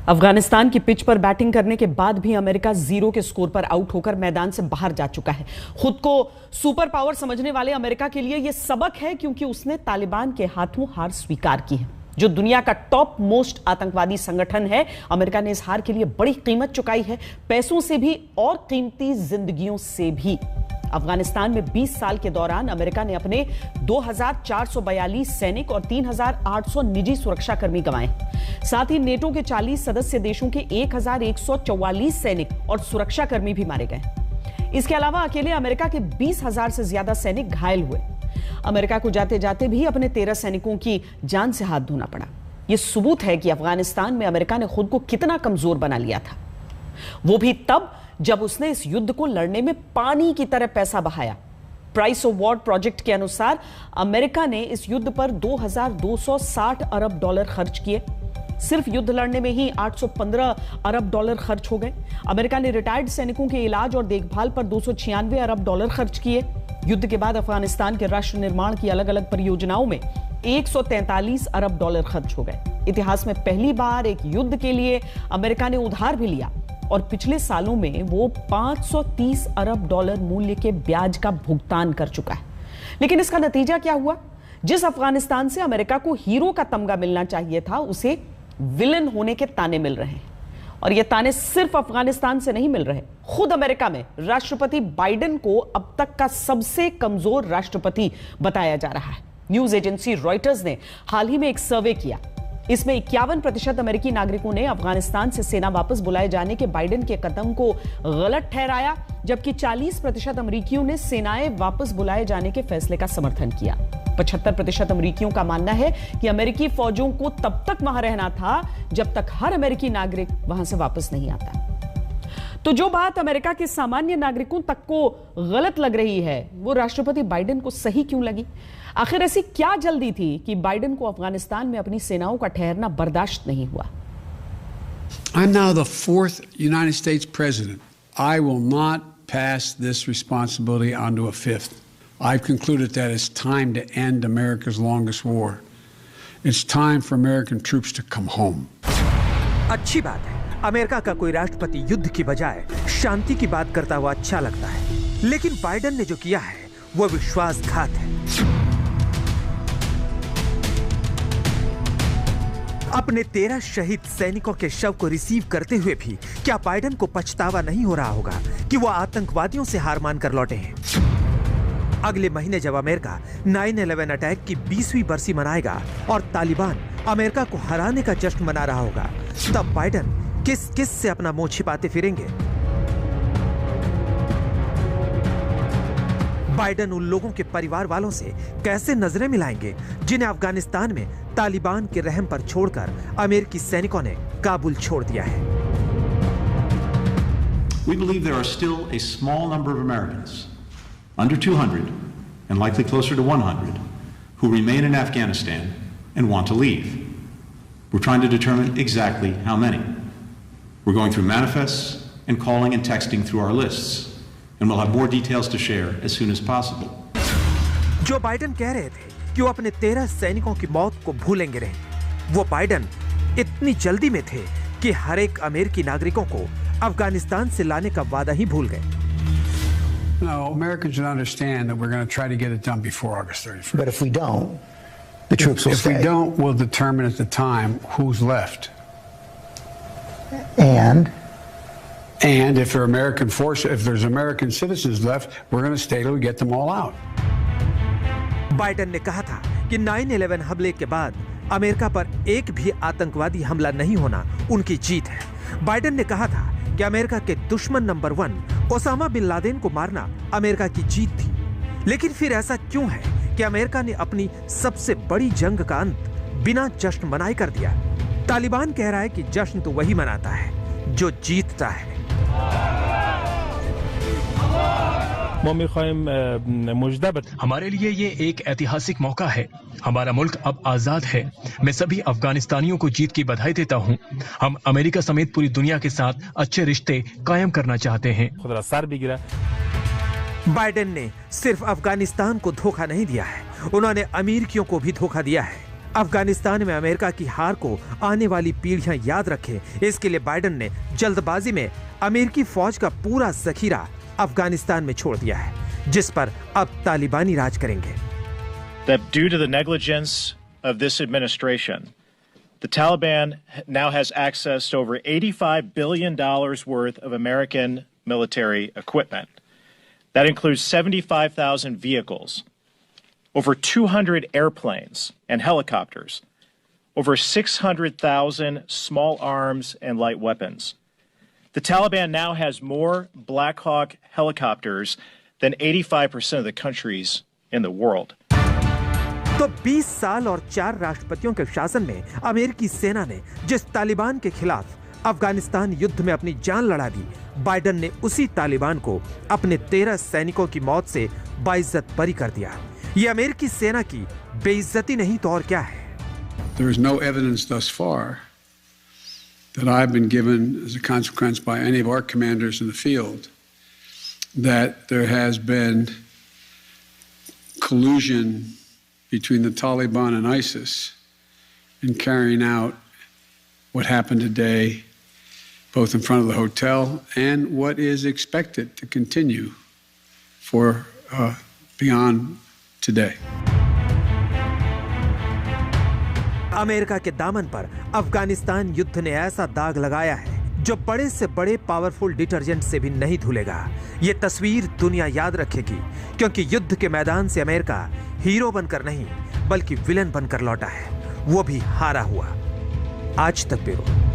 अफगानिस्तान की पिच पर बैटिंग करने के बाद भी अमेरिका 0 के स्कोर पर आउट होकर मैदान से बाहर जा चुका है। खुद को सुपर पावर समझने वाले अमेरिका के लिए यह सबक है, क्योंकि उसने तालिबान के हाथों हार स्वीकार की है, जो दुनिया का टॉप मोस्ट आतंकवादी संगठन है। अमेरिका ने इस हार के लिए बड़ी कीमत चुकाई है, पैसों से भी और कीमती जिंदगियों से भी। अफगानिस्तान में 20 साल के दौरान अमेरिका ने अपने 2442 सैनिक और 3800 निजी सुरक्षाकर्मी गंवाए। साथ ही नेटो के 40 सदस्य देशों के 1144 सैनिक और सुरक्षाकर्मी भी मारे गए। इसके अलावा अकेले अमेरिका के 20,000 से ज्यादा सैनिक घायल हुए। अमेरिका को जाते जाते भी अपने 13 सैनिकों की जान से हाथ धोना पड़ा। यह सबूत है कि अफगानिस्तान में अमेरिका ने खुद को कितना कमजोर बना लिया था, वो भी तब जब उसने इस युद्ध को लड़ने में पानी की तरह पैसा बहाया। प्राइस ऑफ वॉर प्रोजेक्ट के अनुसार अमेरिका ने इस युद्ध पर 2260 अरब डॉलर खर्च किए। सिर्फ युद्ध लड़ने में ही 815 अरब डॉलर खर्च हो गए। अमेरिका ने रिटायर्ड सैनिकों के इलाज और देखभाल पर 296 अरब डॉलर खर्च किए। युद्ध के बाद अफगानिस्तान के राष्ट्र निर्माण की अलग अलग परियोजनाओं में 143 अरब डॉलर खर्च हो गए। इतिहास में पहली बार एक युद्ध के लिए अमेरिका ने उधार भी लिया और पिछले सालों में वो 530 अरब डॉलर मूल्य के ब्याज का भुगतान कर चुका है। लेकिन इसका नतीजा क्या हुआ? जिस अफगानिस्तान से अमेरिका को हीरो का तमगा मिलना चाहिए था, उसे विलन होने के ताने मिल रहे हैं। और ये ताने सिर्फ अफगानिस्तान से नहीं मिल रहे। खुद अमेरिका में राष्ट्रपति बाइडेन को अब तक का सबसे कमजोर राष्ट्रपति बताया जा रहा है। न्यूज एजेंसी रॉयटर्स ने हाल ही में एक सर्वे किया। इसमें 51% अमेरिकी नागरिकों ने अफगानिस्तान से सेना वापस बुलाए जाने के बाइडेन के कदम को गलत ठहराया, जबकि 40% अमेरिकियों ने सेनाएं वापस बुलाए जाने के फैसले का समर्थन किया। 75% अमेरिकियों का मानना है कि अमेरिकी फौजों को तब तक वहां रहना था जब तक हर अमेरिकी नागरिक वहां से वापस नहीं आता। तो जो बात अमेरिका के सामान्य नागरिकों तक को गलत लग रही है, वो राष्ट्रपति बाइडेन को सही क्यों लगी? आखिर ऐसी क्या जल्दी थी कि बाइडेन को अफगानिस्तान में अपनी सेनाओं का ठहरना बर्दाश्त नहीं हुआ? I'm now the 4th United States president. I will not pass this responsibility on to a 5th. I've concluded that it's time to end America's longest war. It's time for American troops to come home. अच्छी बात है, America का कोई राष्ट्रपति युद्ध की बजाय शांति की बात करता हुआ अच्छा लगता है। लेकिन बाइडेन ने जो किया है वो विश्वासघात है। अपने 13 शहीद सैनिकों के शव को रिसीव करते हुए भी क्या बाइडेन को पछतावा नहीं हो रहा होगा कि वो आतंकवादियों से हार मानकर लौटे हैं? अगले महीने जब अमेरिका 9/11 अटैक की 20वीं बरसी मनाएगा और तालिबान अमेरिका को हराने का जश्न मना रहा होगा, तब बाइडेन किस किस से अपना मुंह छिपाते फिरेंगे? बाइडेन उन लोगों के परिवार वालों से कैसे नजरें मिलाएंगे जिन्हें अफगानिस्तान में तालिबान के रहम पर छोड़कर अमेरिकी सैनिकों ने काबुल छोड़ दिया है? We believe there are still a small number of Americans, under 200 and likely closer to 100, who remain in Afghanistan and want to leave. We're trying to determine exactly how many. We're going through manifests and calling and texting through our lists, and we'll have more details to share as soon as possible. Joe Biden कह रहे थे कि वो अपने 13 सैनिकों की मौत को भूलेंगे नहीं, वो बाइडेन इतनी जल्दी में थे कि हर एक अमेरिकी नागरिकों को अफगानिस्तान से लाने का वादा ही भूल गए। No, Americans should understand that we're going to try to get it done before August 31st. But if we don't, the troops will stay. If we don't, we'll determine at the time who's left. And if there are American forces, if there's American citizens left, we're going to stay till we get them all out. Biden ने कहा था कि 9/11 हमले के बाद America पर एक भी आतंकवादी हमला नहीं होना उनकी जीत है। बाइडेन ने कहा था कि अमेरिका के दुश्मन नंबर 1 ओसामा बिन लादेन को मारना अमेरिका की जीत थी। लेकिन फिर ऐसा क्यों है कि अमेरिका ने अपनी सबसे बड़ी जंग का अंत बिना जश्न मनाए कर दिया? तालिबान कह रहा है कि जश्न तो वही मनाता है जो जीतता है। हमारे लिए ये एक ऐतिहासिक मौका है। हमारा मुल्क अब आजाद है। मैं सभी अफगानिस्तानियों को जीत की बधाई देता हूँ। हम अमेरिका समेत पूरी दुनिया के साथ अच्छे रिश्ते कायम करना चाहते हैं। बाइडेन ने सिर्फ अफगानिस्तान को धोखा नहीं दिया है, उन्होंने अमेरिकियों को भी धोखा दिया है। अफगानिस्तान में अमेरिका की हार को आने वाली पीढ़ियां याद रखें, इसके लिए बाइडेन ने जल्दबाजी में अमेरिकी फौज का पूरा जखीरा अफगानिस्तान में छोड़ दिया है, जिस पर अब तालिबानी राज करेंगे। That due to the negligence of this administration, the Taliban now has access to over $85 billion worth of American military equipment. That includes 75,000 vehicles, over 200 airplanes and helicopters, over 600,000 small arms and light weapons. The Taliban now has more Black Hawk helicopters than 85% of the countries in the world. तो 20 साल और 4 राष्ट्रपतियों के शासन में अमेरिकी सेना ने जिस तालिबान के खिलाफ अफगानिस्तान युद्ध में अपनी जान लड़ा दी, बाइडेन ने उसी तालिबान को अपने 13 सैनिकों की मौत से बाइज्जत बरी कर दिया। ये अमेरिकी सेना की बेइज्जती नहीं तो और क्या है? There is no evidence thus far that I've been given as a consequence by any of our commanders in the field that there has been collusion between the Taliban and ISIS in carrying out what happened today, both in front of the hotel and what is expected to continue for beyond today. America के दामन पर अफगानिस्तान युद्ध ने ऐसा दाग लगाया है जो बड़े से बड़े पावरफुल डिटर्जेंट से भी नहीं धुलेगा। ये तस्वीर दुनिया याद रखेगी, क्योंकि युद्ध के मैदान से अमेरिका हीरो बनकर नहीं बल्कि विलेन बनकर लौटा है, वो भी हारा हुआ। आज तक ब्यूरो।